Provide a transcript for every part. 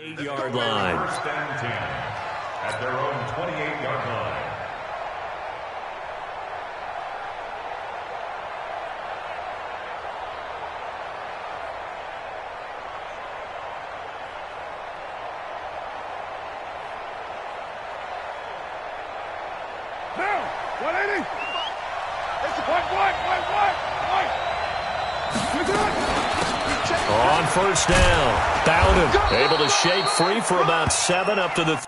8-yard line. First and 10 at their own 28-yard line. Now, 180. It's a white. On first down, Bowden able to shake free for about 7 up to the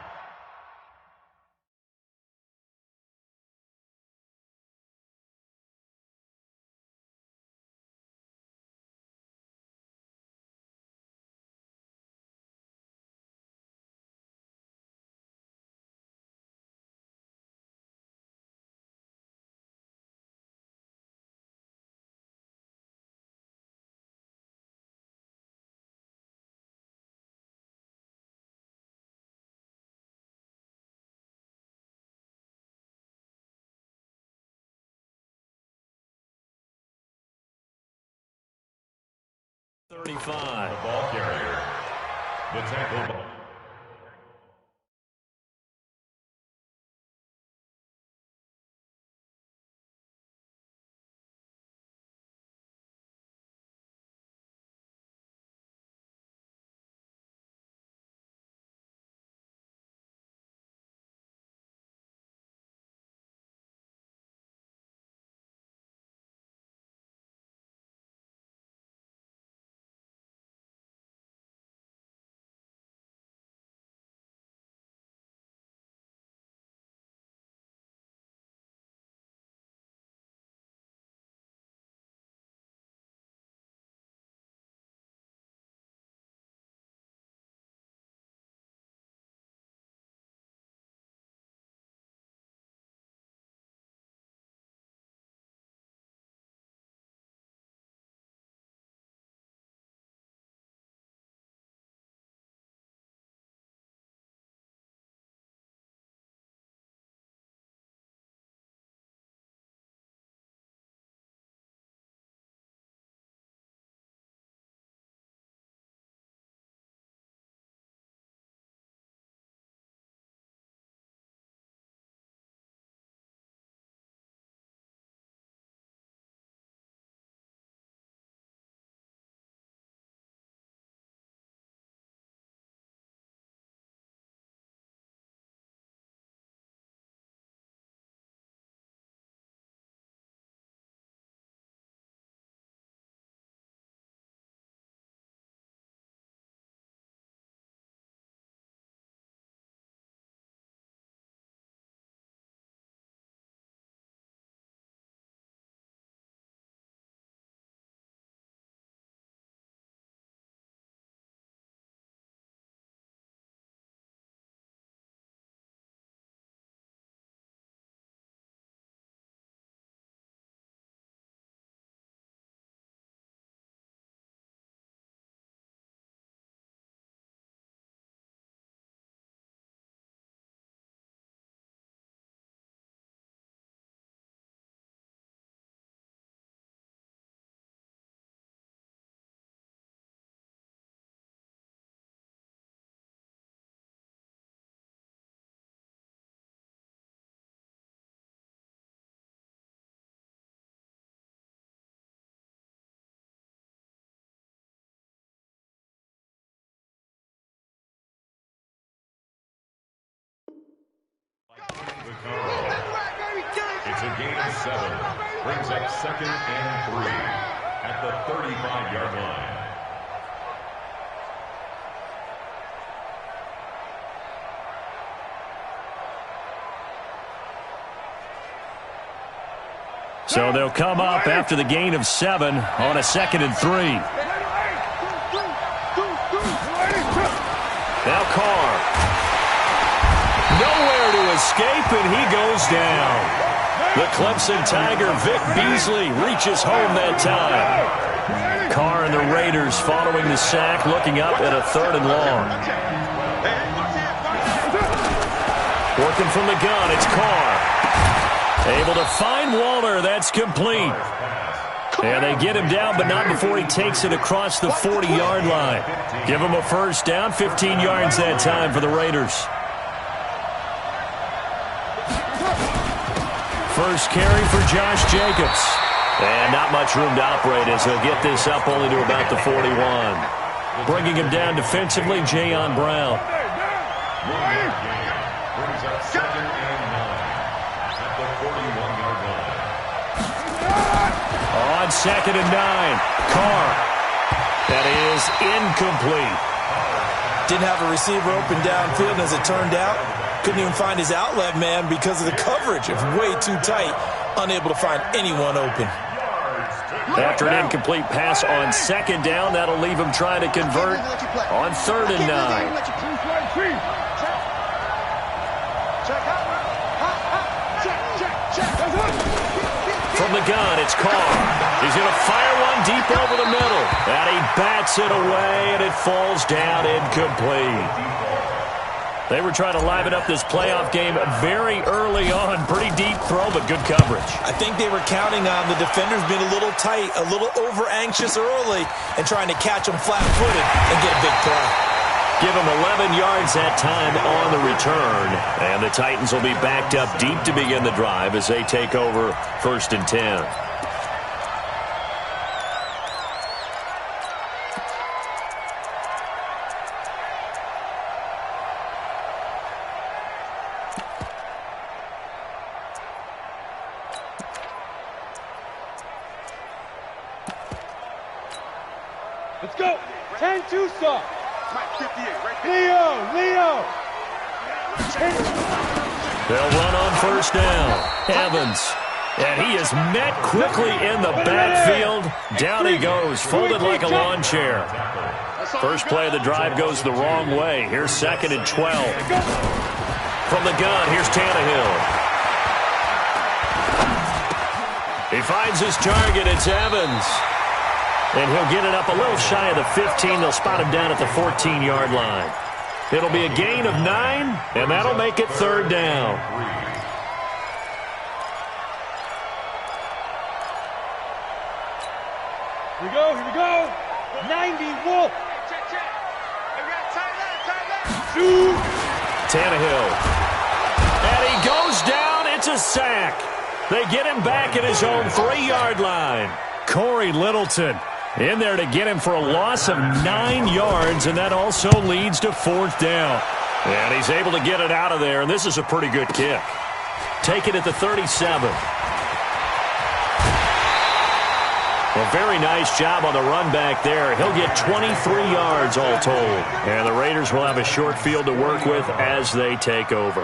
35. The ball carrier. The tackle. It's a gain of 7. Brings up 2nd and 3 at the 35-yard line. So they'll come up after the gain of 7 on a 2nd and 3. Now Carr. Nowhere to escape, and he goes down. The Clemson Tiger, Vic Beasley, reaches home that time. Carr and the Raiders following the sack, looking up at a 3rd and long. Working from the gun, it's Carr. Able to find Waller. That's complete. And they get him down, but not before he takes it across the 40-yard line. Give him a first down, 15 yards that time for the Raiders. First carry for Josh Jacobs. And not much room to operate as he'll get this up only to about the 41. Bringing him down defensively, Jayon Brown. Brings up 2nd and 9 at the 41-yard line. On 2nd and 9, Carr. That is incomplete. Didn't have a receiver open downfield, and as it turned out, couldn't even find his outlet man because of the coverage. It was way too tight, unable to find anyone open. After an incomplete pass on 2nd down, that'll leave him trying to convert on 3rd and 9. From the gun, it's Carr. He's going to fire one deep over the middle. And he bats it away, and it falls down incomplete. They were trying to liven up this playoff game very early on. Pretty deep throw, but good coverage. I think they were counting on the defenders being a little tight, a little over-anxious early, and trying to catch them flat-footed and get a big play. Give him 11 yards that time on the return. And the Titans will be backed up deep to begin the drive as they take over 1st and 10. Let's go. 10-2 stop. Leo. They'll run on 1st down. Evans. And he is met quickly in the backfield. Down he goes, folded like a lawn chair. First play of the drive goes the wrong way. Here's 2nd and 12. From the gun, here's Tannehill. He finds his target. It's Evans. And he'll get it up a little shy of the 15. They'll spot him down at the 14-yard line. It'll be a gain of 9, and that'll make it 3rd down. Here we go. 90, Wolf. Shoot. Tannehill. And he goes down. It's a sack. They get him back at his own 3-yard line. Corey Littleton in there to get him for a loss of 9 yards, and that also leads to 4th down. And he's able to get it out of there, and this is a pretty good kick. Take it at the 37. A very nice job on the run back there. He'll get 23 yards all told. And the Raiders will have a short field to work with as they take over.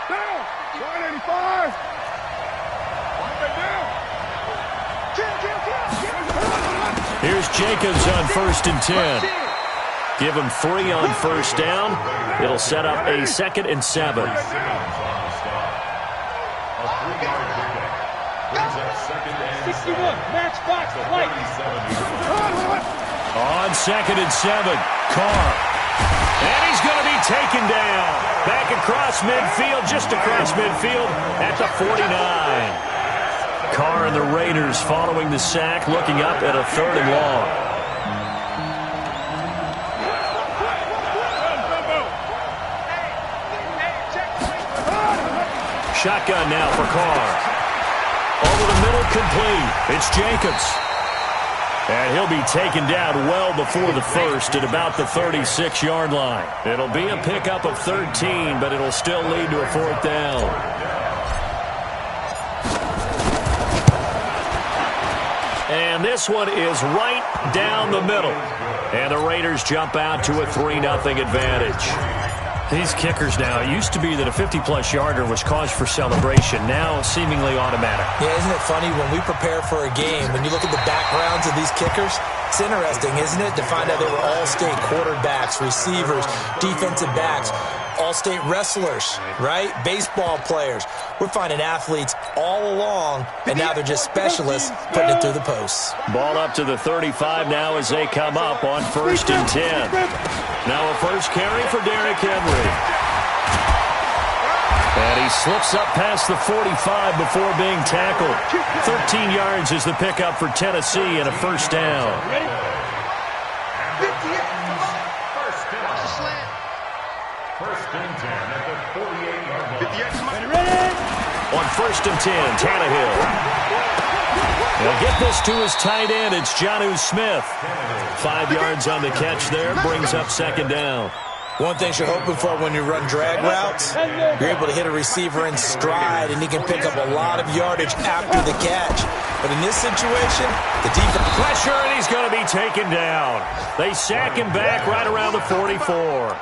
Down. 185. Here's Jacobs on 1st and 10. Give him 3 on 1st down. It'll set up a 2nd and 7. On 2nd and 7, Carr. And he's going to be taken down. Back across midfield, just across midfield at the 49. Carr and the Raiders following the sack, looking up at a 3rd and long. Shotgun now for Carr. Over the middle, complete. It's Jacobs. And he'll be taken down well before the first at about the 36-yard line. It'll be a pickup of 13, but it'll still lead to a 4th down. And this one is right down the middle. And the Raiders jump out to a 3-0 advantage. These kickers now, it used to be that a 50-plus yarder was cause for celebration. Now seemingly automatic. Yeah, isn't it funny when we prepare for a game, when you look at the backgrounds of these kickers, it's interesting, isn't it, to find out they were all-state quarterbacks, receivers, defensive backs, all-state wrestlers, right? Baseball players. We're finding athletes all along, and now they're just specialists putting it through the posts. Ball up to the 35 now as they come up on 1st and 10. Now a first carry for Derrick Henry. And he slips up past the 45 before being tackled. 13 yards is the pickup for Tennessee and a first down. First and 10 at the 48-yard line. Ready? On first and 10, Tannehill. He'll get this to his tight end. It's Jonnu Smith. 5 yards on the catch there. Brings up second down. One thing you're hoping for when you run drag routes, you're able to hit a receiver in stride, and he can pick up a lot of yardage after the catch. But in this situation, the defense... Pressure, and he's going to be taken down. They sack him back right around the 44.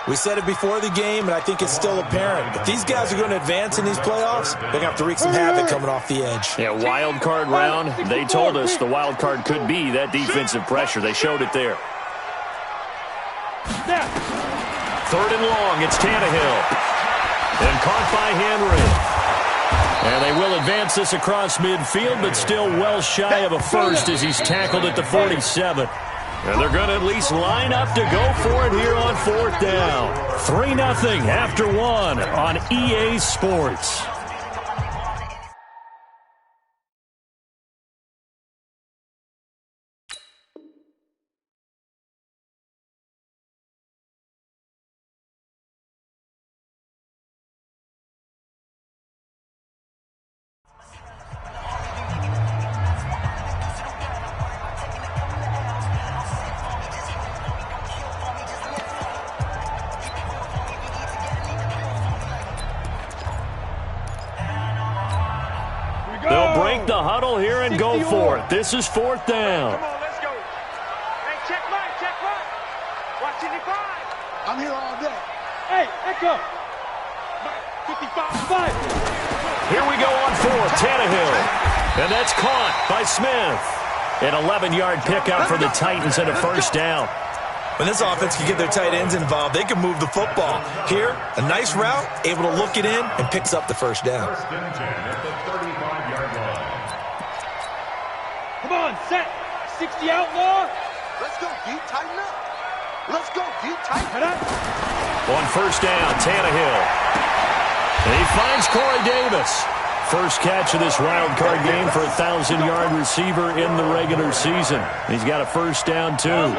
We said it before the game, and I think it's still apparent. If these guys are going to advance in these playoffs, they're going to have to wreak some havoc coming off the edge. Yeah, wild card round. They told us the wild card could be that defensive pressure. They showed it there. Third and long, it's Tannehill. And caught by Henry. And they will advance this across midfield, but still well shy of a first as he's tackled at the 47. And they're going to at least line up to go for it here on fourth down. 3-0 after 1 on EA Sports. They'll break the huddle here and go for it. This is fourth down. Come on, let's go. Hey, check right, check right. Watch 55. I'm here all day. Hey, echo. 55. Here we go on fourth. Tannehill. And that's caught by Smith. An 11-yard pickup for the Titans and a first down. When this offense can get their tight ends involved, they can move the football. Here, a nice route, able to look it in, and picks up the first down. First and 10 at the 35-yard line. Come on, set. 60 outlaw. Let's go, D. Tighten up. Let's go, D. Tighten up. On first down, Tannehill. And he finds Corey Davis. First catch of this wild card game for a 1,000-yard receiver in the regular season. He's got a first down, too.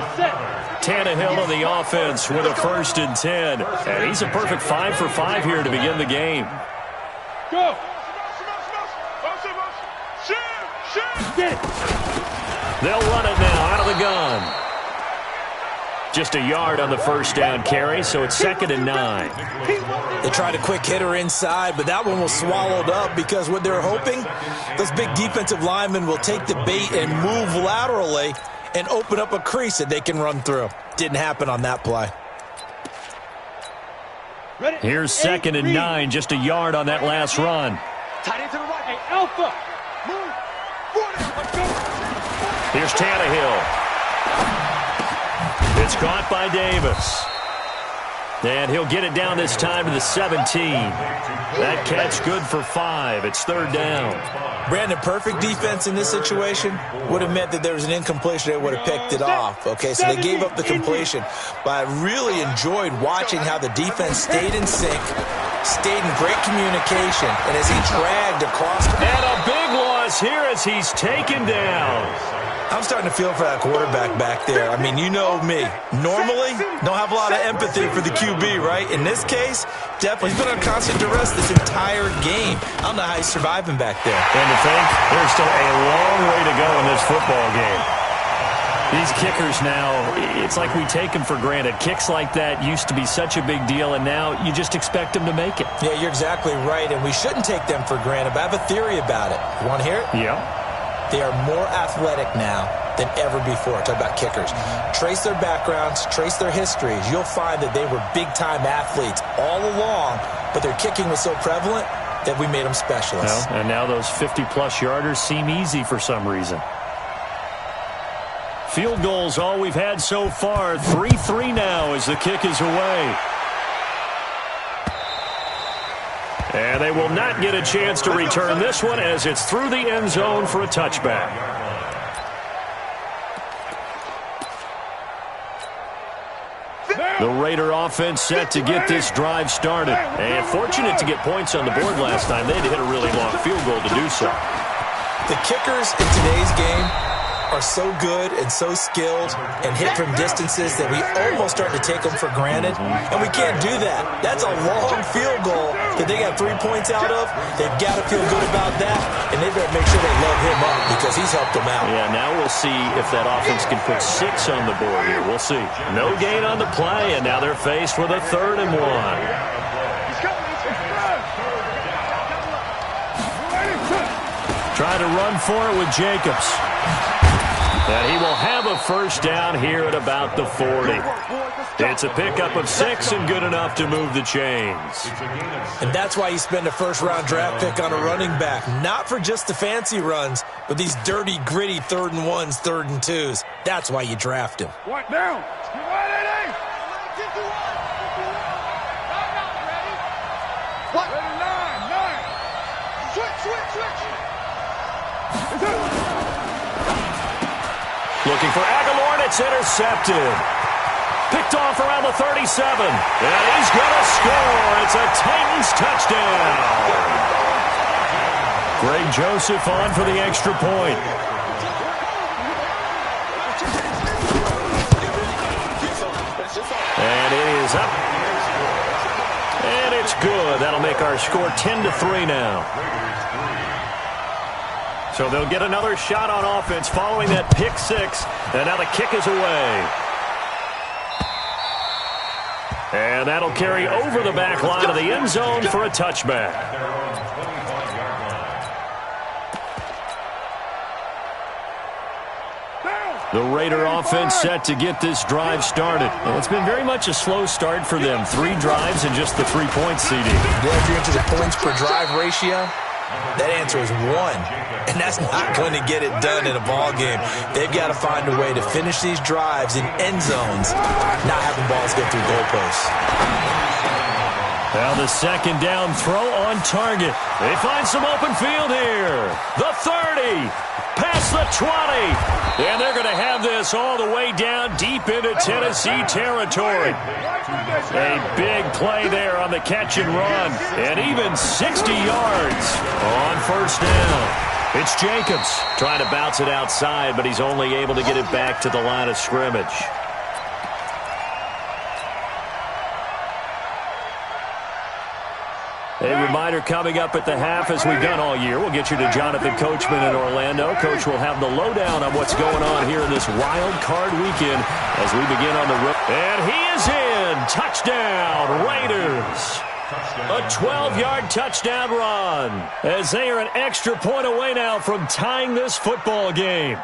Tannehill on the offense with a first and 10. And he's a perfect 5 for 5 here to begin the game. Go. Get it. They'll run it now out of the gun. Just a yard on the first down carry, so it's 2nd and 9. They tried a quick hitter inside, but that one was swallowed up because what they're hoping, those big defensive linemen will take the bait and move laterally and open up a crease that they can run through. Didn't happen on that play. Here's 2nd and 9, just a yard on that last run. Tight end to the right. Hey, Alpha. Move. Let's go. Here's Tannehill. It's caught by Davis. And he'll get it down this time to the 17. That catch good for 5. It's 3rd down. Brandon, perfect defense in this situation would have meant that there was an incompletion. They would have picked it off. Okay, so they gave up the completion. But I really enjoyed watching how the defense stayed in sync, stayed in great communication, and as he dragged across. And a big loss here as he's taken down. I'm starting to feel for that quarterback back there. I mean, you know me. Normally, don't have a lot of empathy for the QB, right? In this case, definitely. He's been on constant duress this entire game. I don't know how he's surviving back there. And to think, there's still a long way to go in this football game. These kickers now, it's like we take them for granted. Kicks like that used to be such a big deal, and now you just expect them to make it. Yeah, you're exactly right, and we shouldn't take them for granted, but I have a theory about it. You want to hear it? Yeah. They are more athletic now than ever before. Talk about kickers. Trace their backgrounds, trace their histories. You'll find that they were big-time athletes all along, but their kicking was so prevalent that we made them specialists. Well, and now those 50-plus yarders seem easy for some reason. Field goals all we've had so far. 3-3 now as the kick is away. And they will not get a chance to return this one as it's through the end zone for a touchback. The Raider offense set to get this drive started. And fortunate to get points on the board last time. They had to hit a really long field goal to do so. The kickers in today's game are so good and so skilled and hit from distances that we almost start to take them for granted, and we can't do that. That's a long field goal that they got 3 points out of. They've got to feel good about that, and they better make sure they load him up because he's helped them out. Yeah, now we'll see if that offense can put 6 on the board here. We'll see. No gain on the play, and now they're faced with a 3rd and 1. Try to run for it with Jacobs. And he will have a first down here at about the 40. It's a pickup of 6 and good enough to move the chains. And that's why you spend a first-round draft pick on a running back. Not for just the fancy runs, but these dirty, gritty 3rd and 1s, 3rd and 2s. That's why you draft him. What down? What? 9. Switch. Looking for Aguilar, and it's intercepted. Picked off around the 37. And he's going to score. It's a Titans touchdown. Greg Joseph on for the extra point. And it is up. And it's good. That'll make our score 10-3 now. So they'll get another shot on offense following that pick 6. And now the kick is away. And that'll carry over the back line of the end zone for a touchback. The Raider offense set to get this drive started. And it's been very much a slow start for them. 3 drives and just the 3 points, CD. Yeah, if you're into the points per drive ratio, that answer is 1. And that's not going to get it done in a ball game. They've got to find a way to finish these drives in end zones, not having balls get through goalposts. Now the second down throw on target. They find some open field here. The 30. Past the 20. And they're going to have this all the way down deep into Tennessee territory. A big play there on the catch and run. And even 60 yards on first down. It's Jacobs trying to bounce it outside, but he's only able to get it back to the line of scrimmage. A reminder coming up at the half, as we've done all year. We'll get you to Jonathan Coachman in Orlando. Coach will have the lowdown on what's going on here in this wild card weekend as we begin on the road. And he is in. Touchdown, Raiders. A 12-yard touchdown run as they are an extra point away now from tying this football game.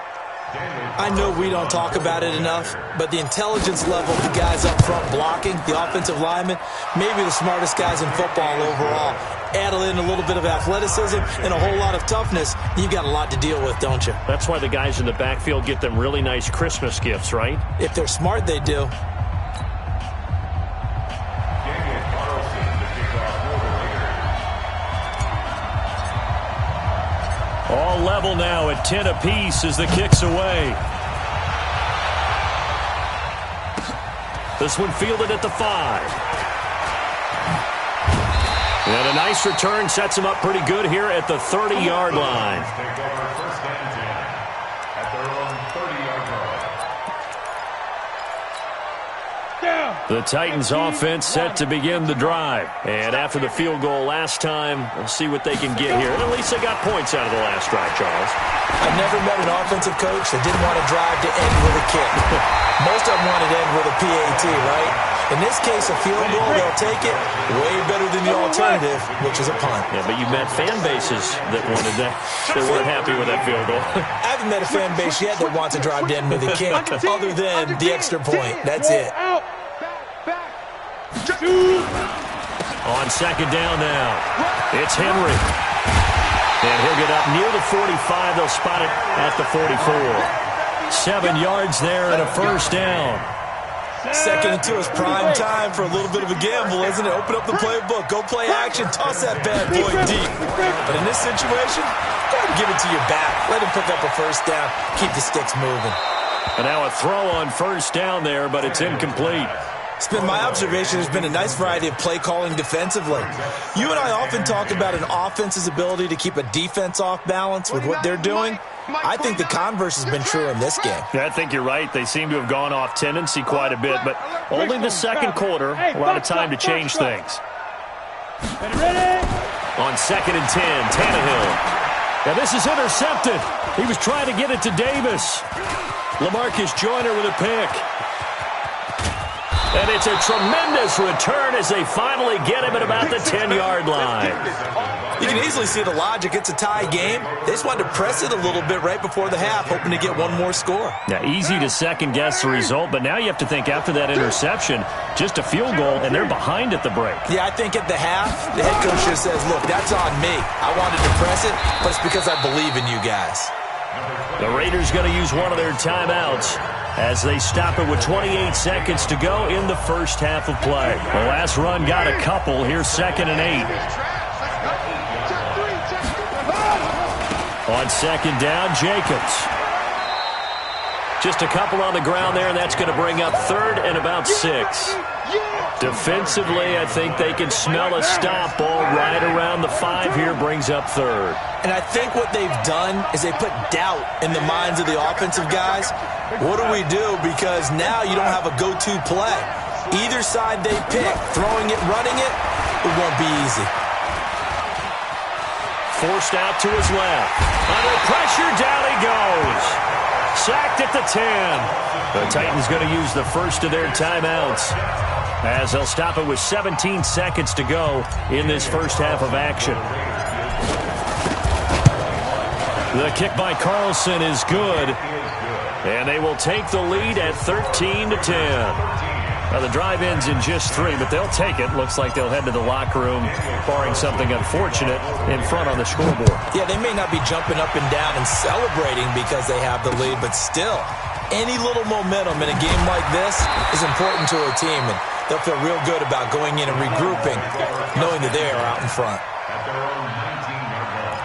I know we don't talk about it enough, but the intelligence level of the guys up front blocking, the offensive linemen, maybe the smartest guys in football overall. Add in a little bit of athleticism and a whole lot of toughness, you've got a lot to deal with, don't you? That's why the guys in the backfield get them really nice Christmas gifts, right? If they're smart, they do. All level now at 10 apiece as the kick's away. This one fielded at the 5. And a nice return sets him up pretty good here at the 30-yard line. The Titans offense set to begin the drive. And after the field goal last time, we'll see what they can get here. And at least they got points out of the last drive, Charles. I've never met an offensive coach that didn't want to drive to end with a kick. Most of them wanted to end with a PAT, right? In this case, a field goal, they'll take it way better than the alternative, which is a punt. Yeah, but you met fan bases that wanted that. They weren't happy with that field goal. I haven't met a fan base yet that wants to drive to end with a kick, other than the extra point. That's it. On second down now, it's Henry. And he'll get up near the 45. They'll spot it at the 44. 7 yards there and a first down. Second and 2 is prime time for a little bit of a gamble, isn't it? Open up the playbook, go play action, toss that bad boy deep. But in this situation, go ahead and give it to your back. Let him pick up a first down. Keep the sticks moving. And now a throw on first down there, but it's incomplete. It's been my observation there's been a nice variety of play calling defensively. You and I often talk about an offense's ability to keep a defense off balance with what they're doing. I think the converse has been true in this game. Yeah, I think you're right. They seem to have gone off tendency quite a bit, but only the second quarter, a lot of time to change things. On 2nd and 10, Tannehill. Now this is intercepted. He was trying to get it to Davis. LaMarcus Joyner with a pick. And it's a tremendous return as they finally get him at about the 10-yard line. You can easily see the logic. It's a tie game. They just wanted to press it a little bit right before the half, hoping to get one more score. Now, easy to second-guess the result, but now you have to think after that interception, just a field goal, and they're behind at the break. Yeah, I think at the half, the head coach just says, look, that's on me. I wanted to press it, but it's because I believe in you guys. The Raiders going to use one of their timeouts as they stop it with 28 seconds to go in the first half of play. The last run got a couple. Here's 2nd and 8. On 2nd down, Jacobs. Just a couple on the ground there, and that's going to bring up 3rd and about 6. Defensively, I think they can smell a stop ball right around the 5 here, brings up 3rd. And I think what they've done is they put doubt in the minds of the offensive guys. What do we do? Because now you don't have a go-to play. Either side they pick, throwing it, running it, it won't be easy. Forced out to his left. Under pressure, down he goes. Sacked at the 10. The Titans going to use the first of their timeouts as they'll stop it with 17 seconds to go in this first half of action. The kick by Carlson is good, and they will take the lead at 13-10. Now, the drive ends in just 3, but they'll take it. Looks like they'll head to the locker room, barring something unfortunate, in front on the scoreboard. Yeah, they may not be jumping up and down and celebrating because they have the lead, but still, any little momentum in a game like this is important to a team, and they'll feel real good about going in and regrouping, knowing that they are out in front. At their own 19-yard line.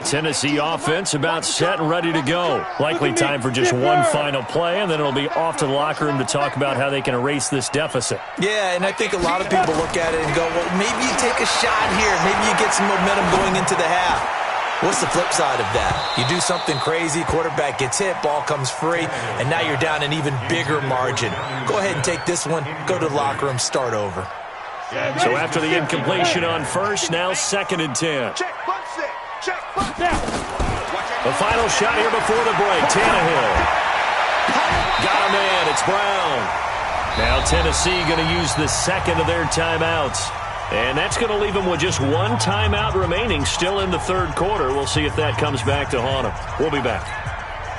Tennessee offense about set and ready to go. Likely time for just one final play, and then it'll be off to the locker room to talk about how they can erase this deficit. Yeah, and I think a lot of people look at it and go, well, maybe you take a shot here. Maybe you get some momentum going into the half. What's the flip side of that? You do something crazy, quarterback gets hit, ball comes free, and now you're down an even bigger margin. Go ahead and take this one, go to the locker room, start over. So after the incompletion on first, now 2nd and 10. The final shot here before the break. Tannehill. Got a man. It's Brown. Now Tennessee going to use the second of their timeouts. And that's going to leave them with just one timeout remaining still in the third quarter. We'll see if that comes back to haunt them. We'll be back.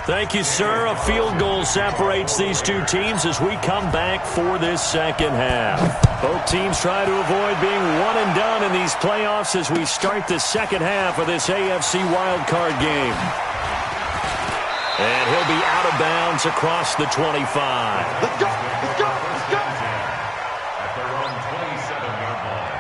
Thank you, sir. A field goal separates these two teams as we come back for this second half. Both teams try to avoid being one and done in these playoffs as we start the second half of this AFC wildcard game. And he'll be out of bounds across the 25. Let's go, let's go, let's go. At their own 27-yard line.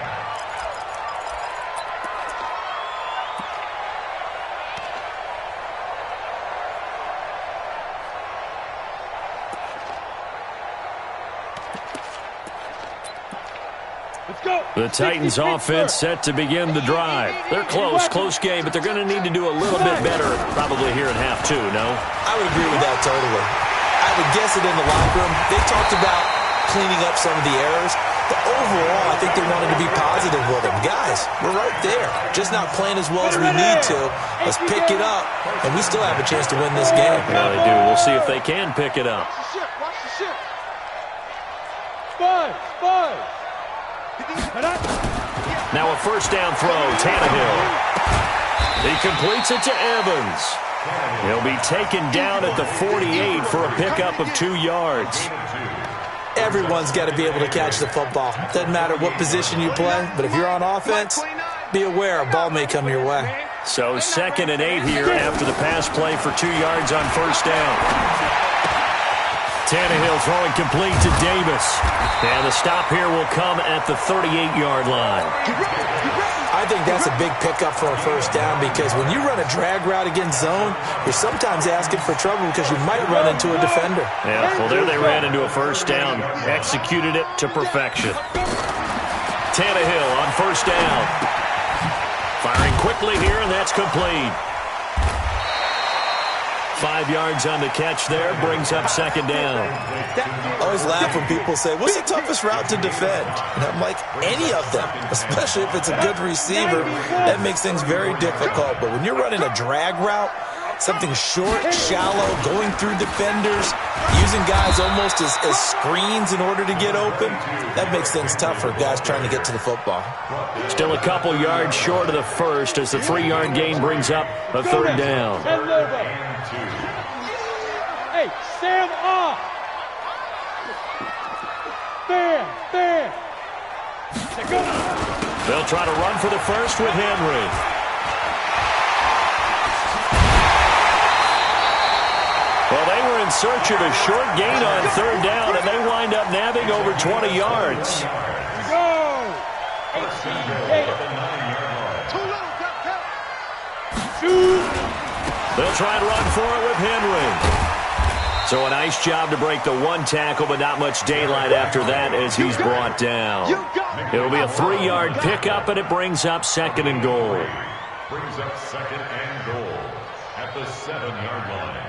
The Titans offense set to begin the drive. They're close game, but they're going to need to do a little bit better probably here in half two, no? I would agree with that totally. I would guess it in the locker room. They talked about cleaning up some of the errors, but overall I think they wanted to be positive with them. Guys, we're right there. Just not playing as well as we need to. Let's pick it up, and we still have a chance to win this game. Yeah, they do. We'll see if they can pick it up. Watch the ship. Spud. Now a first down throw, Tannehill. He completes it to Evans. He'll be taken down at the 48 for a pickup of 2 yards. Everyone's got to be able to catch the football. Doesn't matter what position you play, but if you're on offense, be aware a ball may come your way. So 2nd and 8 here after the pass play for 2 yards on first down. Tannehill throwing complete to Davis. And the stop here will come at the 38-yard line. I think that's a big pickup for a first down because when you run a drag route against zone, you're sometimes asking for trouble because you might run into a defender. Yeah, well, there they ran into a first down. Executed it to perfection. Tannehill on first down. Firing quickly here, and that's complete. 5 yards on the catch there, brings up second down. I always laugh when people say, what's the toughest route to defend? And I'm like, any of them, especially if it's a good receiver. That makes things very difficult. But when you're running a drag route, something short, shallow, going through defenders, using guys almost as screens in order to get open, that makes things tough for guys trying to get to the football. Still a couple yards short of the first as the 3-yard gain brings up a third down. Hey, Sam off. Fair. They'll try to run for the first with Henry. Well, they were in search of a short gain on third down, and they wind up nabbing over 20 yards. Go. They'll try and run for it with Henry. So a nice job to break the one tackle, but not much daylight after that as he's brought down. It'll be a 3-yard pickup, and it brings up second and goal. Brings up second and goal at the 7-yard line.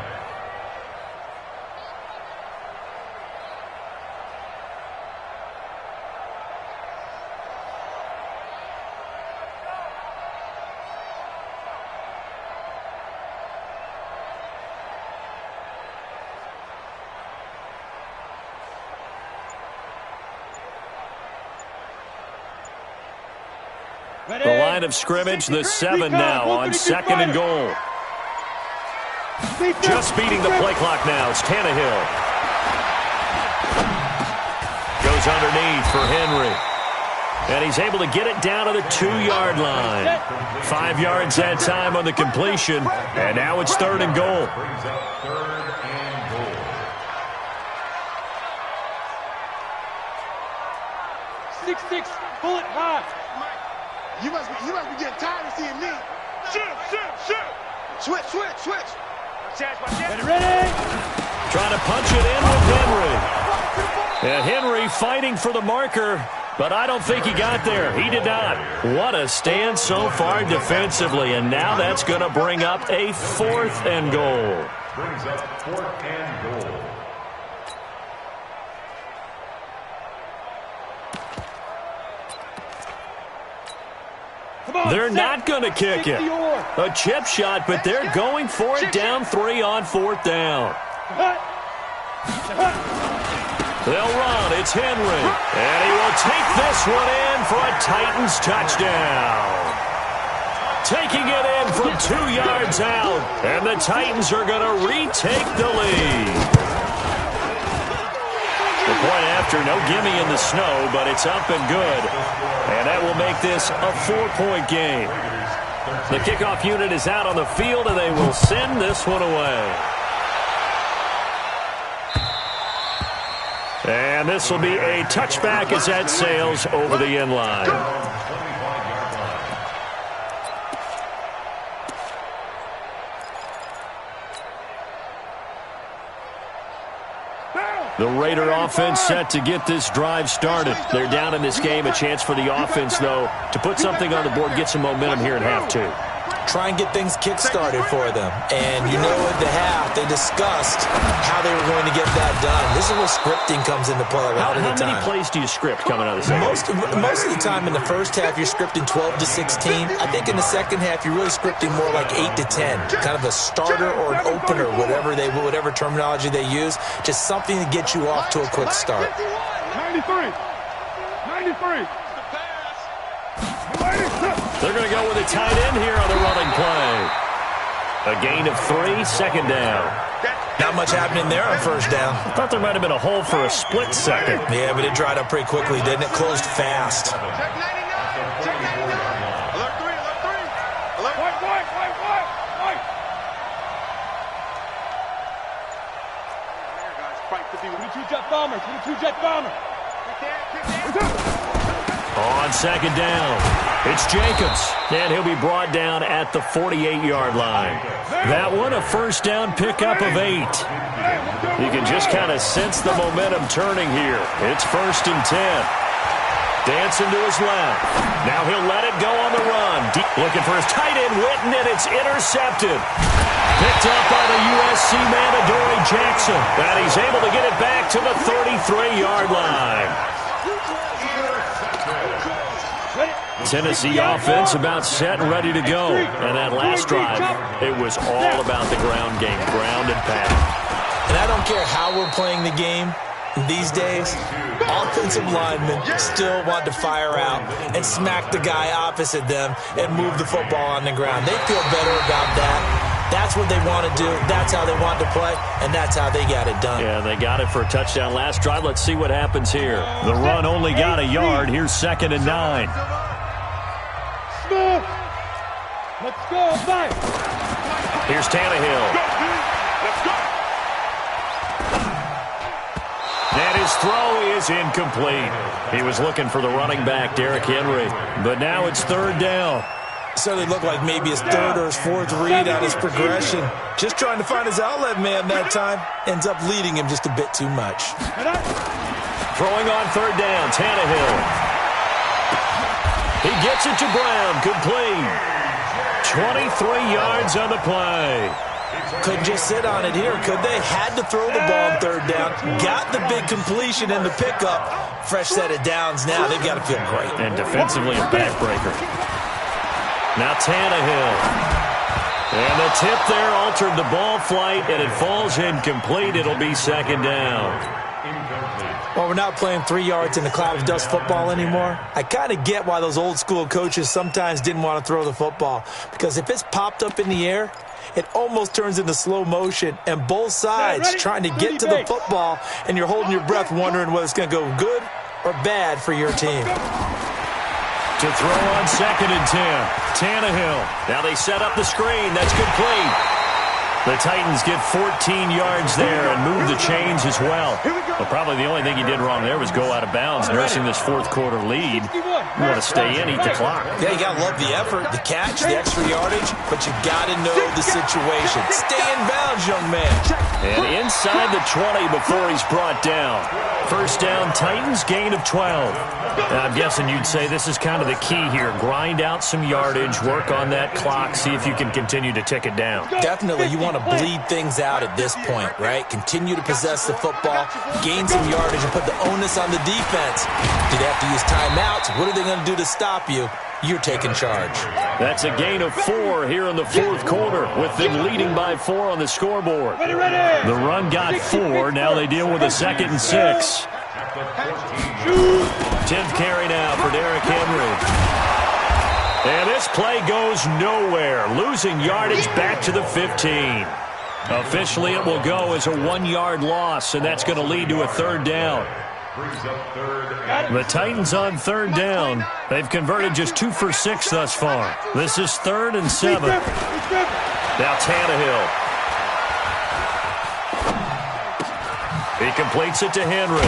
The line of scrimmage, the 7 now on second and goal. Just beating the play clock now. It's Tannehill. Goes underneath for Henry. And he's able to get it down to the 2-yard line. 5 yards that time on the completion. And now it's third and goal. 6'6", bullet hot. You must be getting tired of seeing me. Shoot. Switch. Ready? Trying to punch it in with Henry. And Henry fighting for the marker, but I don't think he got there. He did not. What a stand so far defensively, and now that's going to bring up a 4th and goal. Brings up 4th and goal. They're not going to kick it. A chip shot, but they're going for it down 3 on 4th down. They'll run. It's Henry. And he will take this one in for a Titans touchdown. Taking it in from 2 yards out. And the Titans are going to retake the lead. The point after, no gimme in the snow, but it's up and good. And that will make this a 4-point game. The kickoff unit is out on the field, and they will send this one away. And this will be a touchback as that sails over the end line. The Raider offense set to get this drive started. They're down in this game. A chance for the offense, though, to put something on the board, get some momentum here at half 2. Try and get things kick-started for them. And you know at the half, they discussed how they were going to get that done. This is where scripting comes into play a lot of the time. How many plays do you script coming out of the second? Most of the time in the first half, you're scripting 12 to 16. I think in the second half, you're really scripting more like 8 to 10. Kind of a starter or an opener, whatever terminology they use. Just something to get you off to a quick start. 93. They're going to go with a tight end here on the running play. A gain of 3, second down. Not much happening there on first down. I thought there might have been a hole for a split second. Yeah, but it dried up pretty quickly, didn't it? Closed fast. Check 99. Check 99. Alert 3. White. On second down, it's Jacobs, and he'll be brought down at the 48-yard line. That one, a first down pickup of 8. You can just kind of sense the momentum turning here. It's 1st and 10. Dancing to his left. Now he'll let it go on the run. Deep looking for his tight end, Witten, and it's intercepted. Picked up by the USC man, Adoree Jackson. And he's able to get it back to the 33-yard line. Tennessee offense about set and ready to go. And that last drive, it was all about the ground game, ground and pound. And I don't care how we're playing the game these days, offensive linemen still want to fire out and smack the guy opposite them and move the football on the ground. They feel better about that. That's what they want to do. That's how they want to play, and that's how they got it done. Yeah, they got it for a touchdown last drive. Let's see what happens here. The run only got a yard. Here's 2nd and 9. Let's go, bye. Here's Tannehill. Let's go. And his throw is incomplete. He was looking for the running back, Derrick Henry. But now it's 3rd down. Certainly looked like maybe his 3rd or his 4th read on his progression. Just trying to find his outlet man that time. Ends up leading him just a bit too much. Throwing on 3rd down, Tannehill. He gets it to Brown, complete. 23 yards on the play. Couldn't just sit on it here, could they? Had to throw the ball on 3rd down. Got the big completion in the pickup. Fresh set of downs now. They've got to feel great. And defensively a backbreaker. Now Tannehill. And the tip there altered the ball flight, and it falls incomplete. It'll be 2nd down. Well, we're not playing 3 yards in the cloud of dust football anymore. I kind of get why those old school coaches sometimes didn't want to throw the football. Because if it's popped up in the air, it almost turns into slow motion, and both sides trying to get to the football, and you're holding your breath wondering whether it's going to go good or bad for your team. To throw on 2nd and 10. Tannehill. Now they set up the screen. That's complete. The Titans get 14 yards there and move the chains as well. But probably the only thing he did wrong there was go out of bounds, nursing this 4th quarter lead. You want to stay in, eat the clock. Yeah, you got to love the effort, the catch, the extra yardage, but you got to know the situation. Stay in bounds, young man. And inside the 20 before he's brought down. 1st down, Titans, gain of 12. I'm guessing you'd say this is kind of the key here. Grind out some yardage, work on that clock, see if you can continue to tick it down. Definitely, you want to bleed things out at this point, right? Continue to possess the football, gain some yardage, and put the onus on the defense. Do they have to use timeouts? What are they going to do to stop you? You're taking charge. That's a gain of 4 here in the 4th quarter, with them leading by 4 on the scoreboard. The run got 4. Now they deal with a 2nd and 6. 10th carry now for Derrick Henry. And this play goes nowhere. Losing yardage back to the 15. Officially, it will go as a 1-yard loss, and that's going to lead to a 3rd down. The Titans on 3rd down. They've converted just 2 for 6 thus far. This is 3rd and 7. Now Tannehill. He completes it to Henry.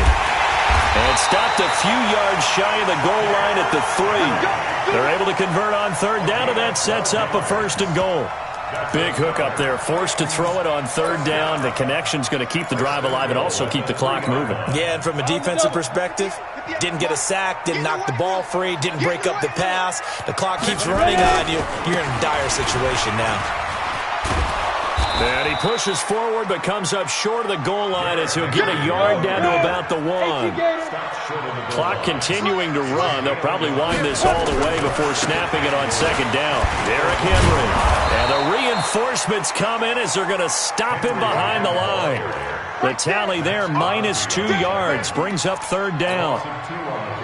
And stopped a few yards shy of the goal line at the 3. They're able to convert on 3rd down, and that sets up a 1st and goal. Big hook up there, forced to throw it on 3rd down. The connection's going to keep the drive alive and also keep the clock moving. Yeah, and from a defensive perspective, didn't get a sack, didn't knock the ball free, didn't break up the pass. The clock keeps running on you. You're in a dire situation now. And he pushes forward but comes up short of the goal line as he'll get a yard down to about the 1. Clock continuing to run. They'll probably wind this all the way before snapping it on 2nd down. Derrick Henry. And the reinforcements come in as they're going to stop him behind the line. The tally there, -2 yards, brings up 3rd down.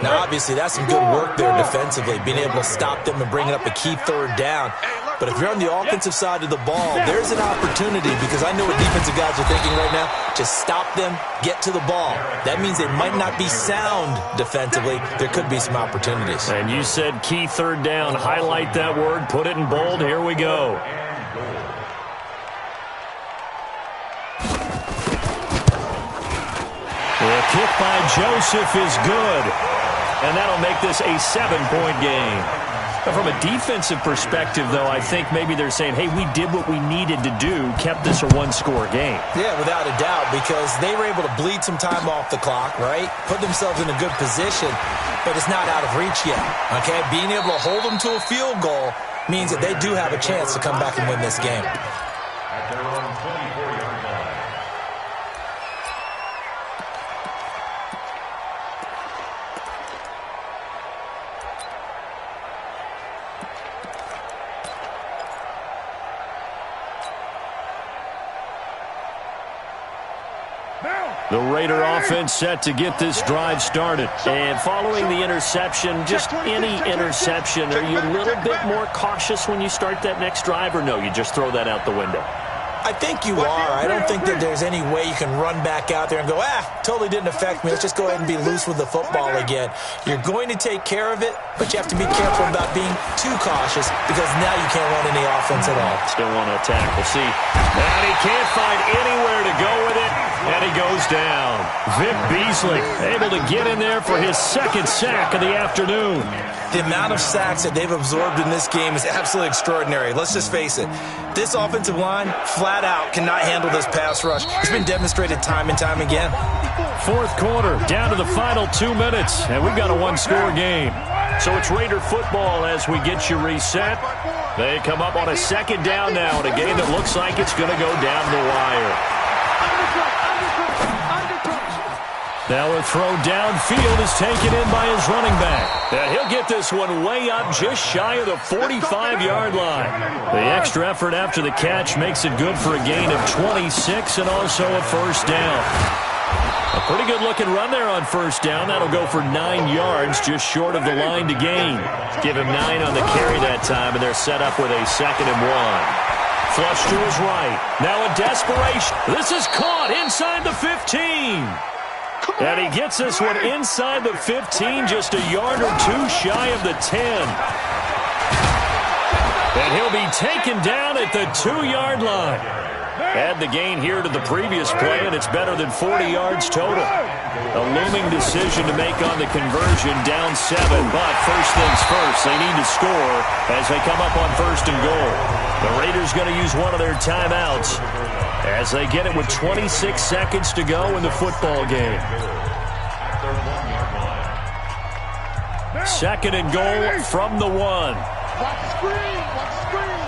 Now, obviously, that's some good work there defensively, being able to stop them and bringing up a key 3rd down. But if you're on the offensive side of the ball, there's an opportunity, because I know what defensive guys are thinking right now. Just stop them, get to the ball. That means they might not be sound defensively. There could be some opportunities. And you said key 3rd down. Highlight that word, put it in bold. Here we go. The kick by Joseph is good. And that'll make this a 7-point game. From a defensive perspective, though, I think maybe they're saying, hey, we did what we needed to do, kept this a one-score game. Yeah, without a doubt, because they were able to bleed some time off the clock, right? Put themselves in a good position, but it's not out of reach yet, okay? Being able to hold them to a field goal means that they do have a chance to come back and win this game. At their own 24-yard line. The Raider offense set to get this drive started. And following the interception, just any interception, are you a little bit more cautious when you start that next drive, or no, you just throw that out the window? I think you are. I don't think that there's any way you can run back out there and go, totally didn't affect me. Let's just go ahead and be loose with the football again. You're going to take care of it, but you have to be careful about being too cautious because now you can't run any offense at all. Still want to attack. We'll see. And he can't find anywhere to go with it, and he goes down. Vic Beasley able to get in there for his second sack of the afternoon. The amount of sacks that they've absorbed in this game is absolutely extraordinary. Let's just face it. This offensive line, flat out, cannot handle this pass rush. It's been demonstrated time and time again. Fourth quarter, down to the final 2 minutes, and we've got a one-score game. So it's Raider football as we get you reset. They come up on a second down now in a game that looks like it's going to go down the wire. Now a throw downfield is taken in by his running back. And he'll get this one way up just shy of the 45-yard line. The extra effort after the catch makes it good for a gain of 26 and also a first down. A pretty good-looking run there on first down. That'll go for 9 yards, just short of the line to gain. Give him 9 on the carry that time, and they're set up with a 2nd and 1. Flush to his right. Now in desperation. This is caught inside the 15. And he gets this one inside the 15, just a yard or two shy of the 10. And he'll be taken down at the 2-yard line. Add the gain here to the previous play, and it's better than 40 yards total. A looming decision to make on the conversion, down 7. But first things first, they need to score as they come up on 1st and goal. The Raiders going to use one of their timeouts as they get it with 26 seconds to go in the football game. 2nd and goal from the 1. Watch the screen. Watch the screen.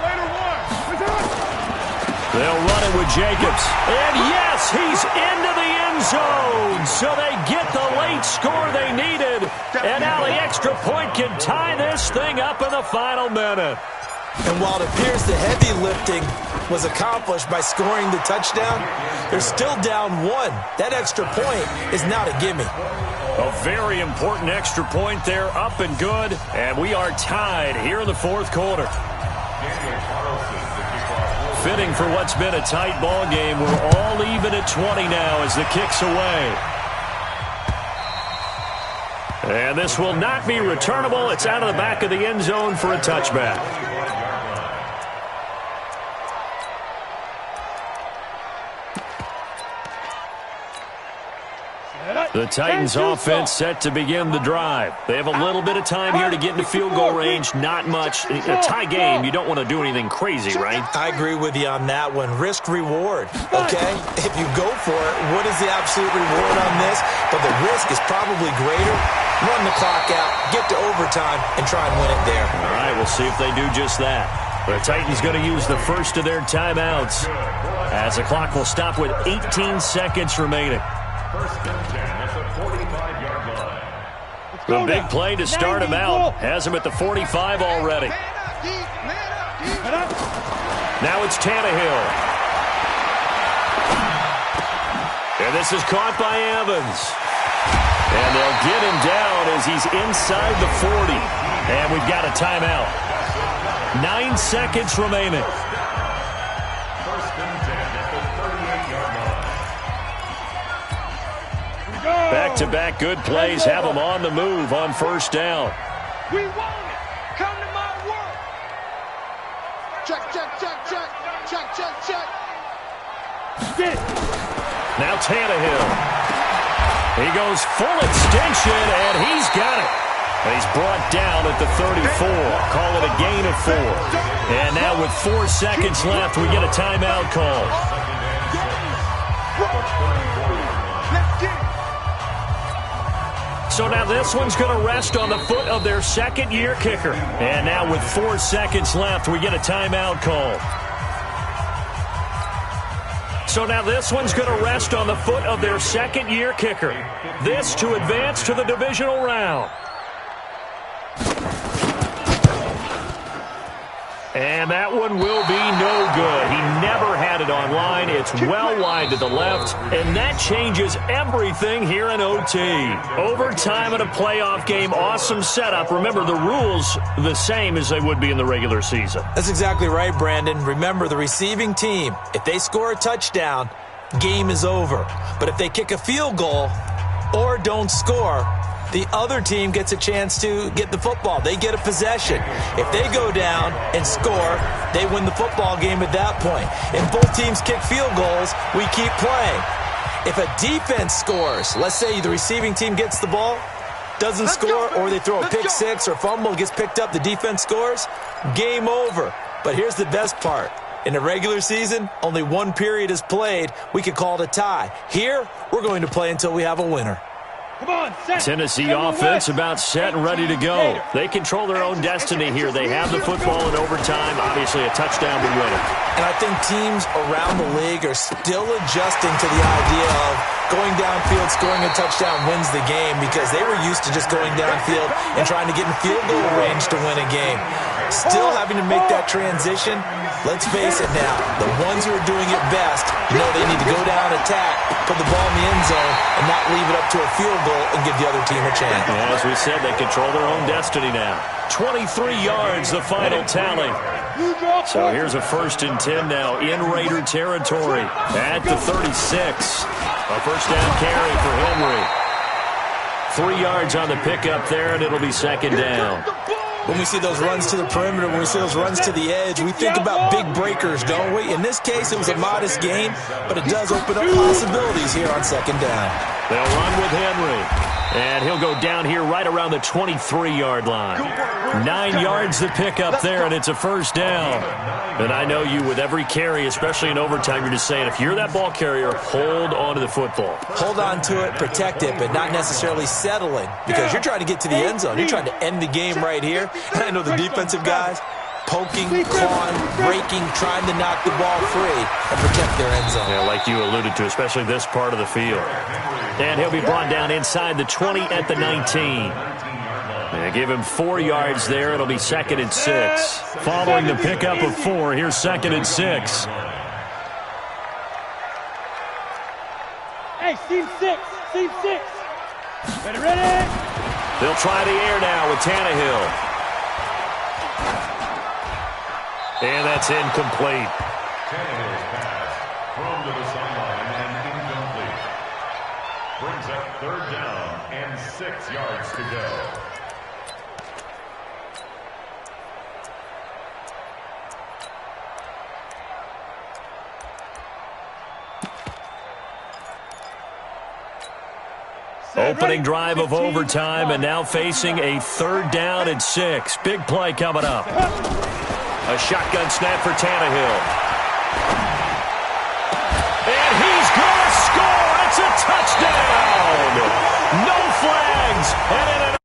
Raider 1. They'll run it with Jacobs. And yes, he's into the end zone. So they get the late score they needed. And now the extra point can tie this thing up in the final minute. And while it appears the heavy lifting was accomplished by scoring the touchdown, they're still down 1. That extra point is not a gimme. A very important extra point there, up and good. And we are tied here in the 4th quarter. Fitting for what's been a tight ball game. We're all even at 20 now as the kick's away. And this will not be returnable. It's out of the back of the end zone for a touchback. The Titans offense set to begin the drive. They have a little bit of time here to get into field goal range. Not much. A tie game, you don't want to do anything crazy, right? I agree with you on that one. Risk reward, okay? If you go for it, what is the absolute reward on this? But the risk is probably greater. Run the clock out, get to overtime, and try and win it there. All right, we'll see if they do just that. The Titans going to use the first of their timeouts as the clock will stop with 18 seconds remaining. 1st and 10 at the 45-yard line. The big play to start him out has him at the 45 already. Now it's Tannehill. And this is caught by Evans. And they'll get him down as he's inside the 40. And we've got a timeout. 9 seconds remaining. 1st and 10 at the 38-yard line. Back-to-back good plays have them on the move on first down. We want it. Come to my work. Check, check, check, check. Check, check, check. Now Tannehill. He goes full extension, and he's got it. He's brought down at the 34. Call it a gain of 4. And now with 4 seconds left, we get a timeout call. So now this one's going to rest on the foot of their second-year kicker. And now with 4 seconds left, we get a timeout call. So now this one's going to rest on the foot of their second-year kicker. This to advance to the divisional round. And that one will be no good. He never had it on line. It's well wide to the left, and that changes everything here in OT. Overtime in a playoff game, awesome setup. Remember, the rules the same as they would be in the regular season. That's exactly right, Brandon. Remember, the receiving team, if they score a touchdown, game is over. But if they kick a field goal or don't score, the other team gets a chance to get the football. They get a possession. If they go down and score, they win the football game at that point. If both teams kick field goals, we keep playing. If a defense scores, let's say the receiving team gets the ball, doesn't score, or they throw a pick six or fumble, gets picked up, the defense scores, game over. But here's the best part. In the regular season, only one period is played. We could call it a tie. Here, we're going to play until we have a winner. Tennessee offense about set and ready to go. They control their own destiny here. They have the football in overtime. Obviously, a touchdown would win it. And I think teams around the league are still adjusting to the idea of going downfield, scoring a touchdown wins the game, because they were used to just going downfield and trying to get in field goal range to win a game. Still having to make that transition. Let's face it now, the ones who are doing it best know they need to go down, attack, put the ball in the end zone, and not leave it up to a field goal and give the other team a chance. And as we said, they control their own destiny now. 23 yards, the final tally. So here's a 1st and 10 now in Raider territory at the 36. A first down carry for Henry. 3 yards on the pickup there, and it'll be 2nd down. When we see those runs to the perimeter, when we see those runs to the edge, we think about big breakers, don't we? In this case, it was a modest gain, but it does open up possibilities here on 2nd down. They'll run with Henry. And he'll go down here right around the 23-yard line. 9 yards to pick up there, and it's a 1st down. And I know you, with every carry, especially in overtime, you're just saying, if you're that ball carrier, hold on to the football. Hold on to it, protect it, but not necessarily settling, because you're trying to get to the end zone. You're trying to end the game right here. And I know the defensive guys poking, clawing, breaking, trying to knock the ball free and protect their end zone. Yeah, like you alluded to, especially this part of the field. And he'll be brought down inside the 20 at the 19. And give him 4 yards there. It'll be 2nd and 6. Following the pickup of 4, here's 2nd and 6. Hey, seam 6. Seam 6. Ready? They'll try the air now with Tannehill. And that's incomplete. Tannehill's pass thrown to the sideline and incomplete. Brings up 3rd down and 6 yards to go. Opening drive of overtime, and now facing a 3rd down and 6. Big play coming up. A shotgun snap for Tannehill. And he's going to score. It's a touchdown. No flags. And